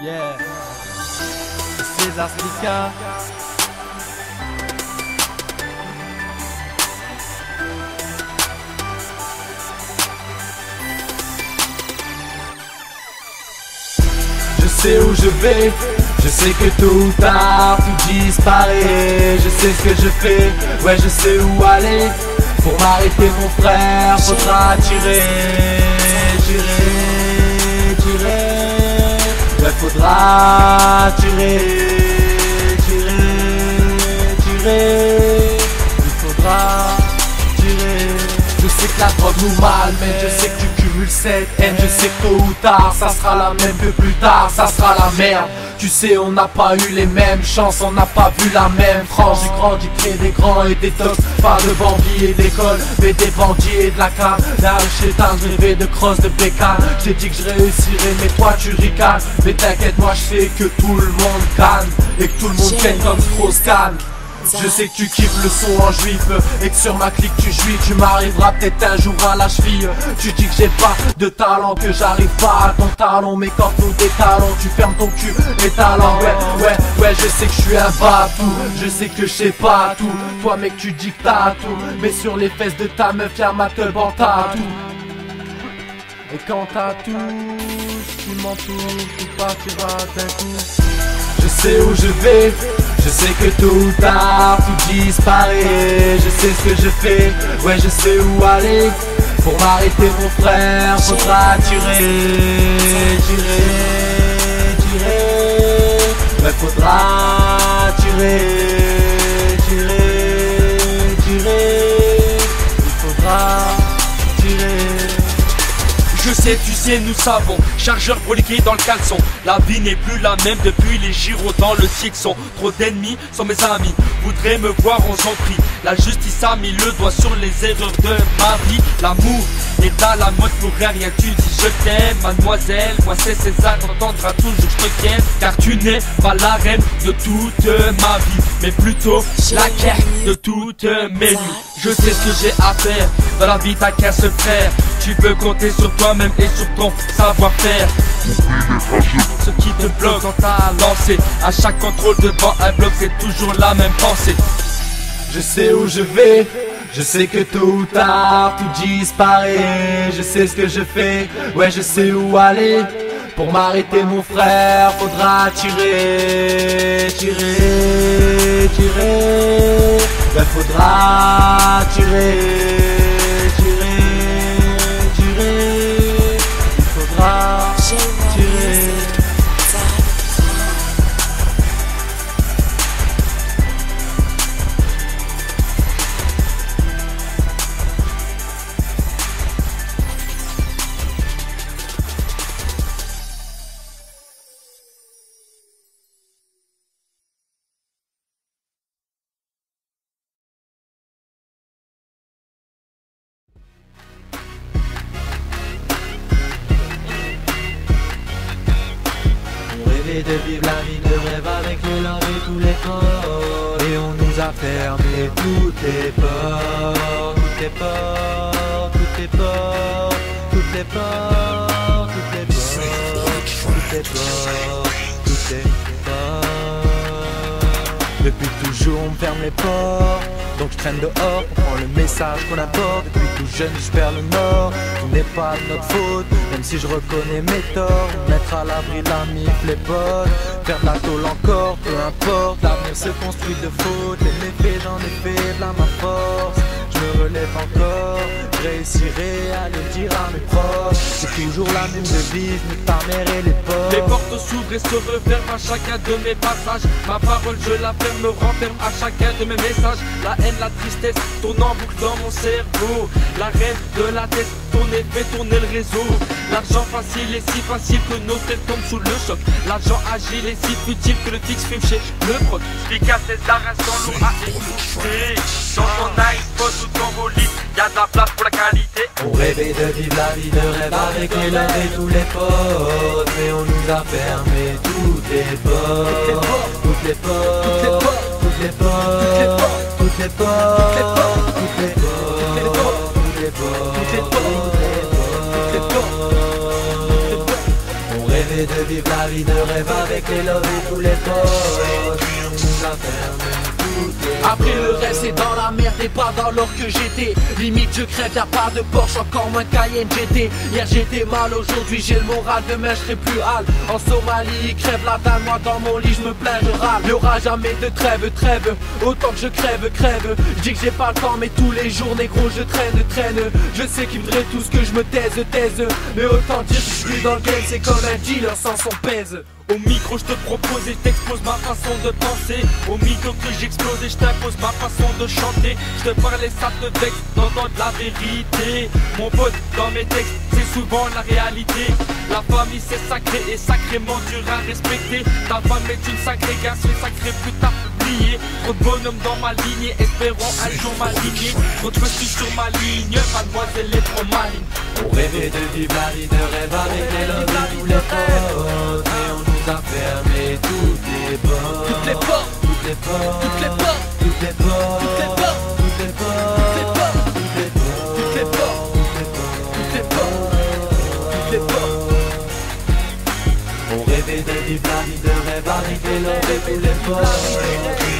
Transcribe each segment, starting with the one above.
Yeah, César Slika. Je sais où je vais, je sais que tôt ou tard tout disparaît. Je sais ce que je fais, ouais je sais où aller. Pour m'arrêter mon frère, faudra tirer. Ouais faudra tirer. Il faudra tirer. Je sais que la drogue nous malmène, je sais que tu cumules cette haine. Je sais que tôt ou tard ça sera la même, que plus tard ça sera la merde. Tu sais on n'a pas eu les mêmes chances, on n'a pas vu la même France. J'ai grandi près des grands et des tox, pas de bandits et d'école, mais des bandits et de la canne. Là où j'étais je rêvais de cross, de bécane. J'ai dit que je réussirais mais toi tu ricanes. Mais t'inquiète moi je sais que tout le monde canne, et que tout le monde ken comme Strauss-Kahn. Je sais que tu kiffes le son en juif, et que sur ma clique tu jouis. Tu m'arriveras peut-être un jour à la cheville. Tu dis que j'ai pas de talent, que j'arrive pas à ton talon. Mais quand nous des talons, tu fermes ton cul et talents. Ouais, je sais que je suis un batou. Je sais que je sais pas tout. Toi mec tu dis que t'as tout, mais sur les fesses de ta meuf y'a ma teub en tatou. Et quand t'as tout, tu m'en touches, tout partira d'un coup. Je sais où je vais, je sais que tôt ou tard tout disparaît. Je sais ce que je fais, ouais je sais où aller. Pour m'arrêter mon frère, faudra tirer. Ouais faudra tirer. Il faudra tirer. Je sais, tu sais, nous savons, chargeur broliqué dans le caleçon. La vie n'est plus la même depuis les gyros dans le Tixon. Trop d'ennemis sont mes amis, voudraient me voir en j'en prie. La justice a mis le doigt sur les erreurs de ma vie. L'amour est à la mode, pour rien tu dis je t'aime, mademoiselle. Moi c'est César, t'entendras toujours je te ken. Car tu n'es pas la reine de toute ma vie, mais plutôt la guerre de toutes mes nuits. Je sais ce que j'ai à faire, dans la vie t'as qu'un seul frère. Tu peux compter sur toi-même et sur ton savoir-faire. Ce qui te bloque dans ta lancée, à chaque contrôle devant un bloc c'est toujours la même pensée. Je sais où je vais, je sais que tôt ou tard tout disparaît. Je sais ce que je fais, ouais je sais où aller. Pour m'arrêter mon frère, faudra tirer. Ouais faudra tirer. Il faudra tirer. De vivre la vie de rêve avec le love et tous les potes. Et on nous a fermé toutes les portes, toutes les portes, toutes les portes, toutes les portes, toutes les portes, toutes les portes, toutes les portes. Depuis toujours on me ferme les portes, donc je traîne dehors pour prendre le message qu'on apporte. Depuis tout jeune je perds le nord, tout n'est pas de notre faute. Même si je reconnais mes torts, mettre à l'abri de la mif les potes. Faire de la tôle encore, peu importe, l'avenir se construit de fautes. Les méfaits j'en ai fait, de la ma force. Je me relève encore, je réussirai à le dire à mes proches. C'est toujours la même devise, nique ta mère et les potes. Les portes s'ouvrent et se referment à chacun de mes passages. Ma parole je la ferme, me renferme à chacun de mes messages. La haine, la tristesse tourne en boucle dans mon cerveau. La reine de la tête tourne et fait tourner le réseau. L'argent facile est si facile que nos têtes tombent sous le choc. L'argent agile est si futile que le fixe fume chez le proc. Explique à César un son lourd à écouter. Dans ton iPod ou ton bolide, y'a de la place pour la qualité. On rêvait de vivre la vie de rêve avec les love et tous les potes. Mais on nous a fermé toutes les portes, toutes les portes, toutes les portes, toutes les portes, toutes les portes, toutes les portes, toutes les portes. On rêvait rêvait de vivre la vie de rêve avec les love et tous les potes. Puis on nous a fermé toutes les portes. Après le reste c'est dans la merde et pas dans l'or que j'étais. Limite je crève, y'a pas de Porsche, encore moins Cayenne GT. Hier j'étais mal, aujourd'hui j'ai le moral, demain je serai plus hal. En Somalie il crève la dalle, moi dans mon lit je me plains, je râle. Y'aura jamais de trêve, autant que je crève. Je dis que j'ai pas le temps mais tous les jours négro je traîne. Je sais qu'ils voudraient tous que je me taise. Mais autant dire que je suis dans le game, c'est comme un dealer sans son pèse. Au micro je te propose et je t'expose ma façon de penser. Au micro que j'explose et je t'impose ma façon de chanter. Je te parle et ça te vexe, t'entends de la vérité. Mon pote, dans mes textes, c'est souvent la réalité. La famille c'est sacré et sacrément dur à respecter. Ta femme est une ségrégation sacrée plus tard oubliée. Trop de bonhommes dans ma lignée, espérons un jour m'aligner. Trop de petits sur ma ligne, mademoiselle est trop maligne. On rêvait de vivre la vie de rêve avec les love et tous les potes. Et on nous a fermé toutes les portes. Toutes les portes, toutes les portes, toutes les portes, toutes les portes, toutes les portes, toutes les portes, toutes les portes, toutes les portes, toutes les portes, toutes les portes, toutes les portes. On rêvait de vivre la vie de rêve avec les love et tous les potes. Et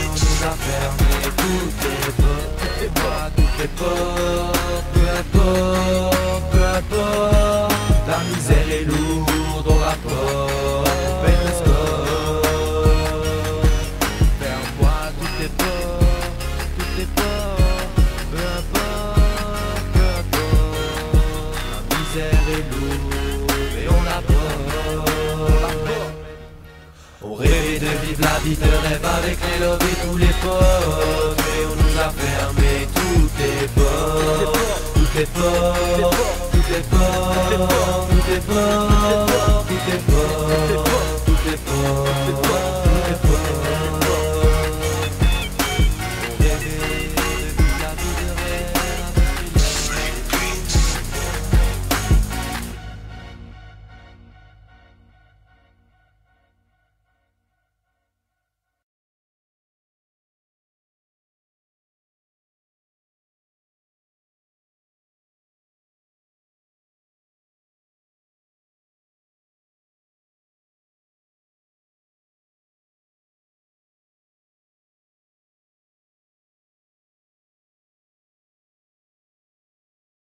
on nous a fermé toutes les portes, toutes les portes, toutes les portes. Peu importe, la misère est lourde au rapport. Fais le score. Ferme-moi toutes les portes, peu importe. La misère est lourde et on la porte. On rêvait de vivre la vie de rêve avec les love et tous les potes. Mais on nous a fermé toutes les portes. Toutes les portes, toutes les portes, toutes les portes.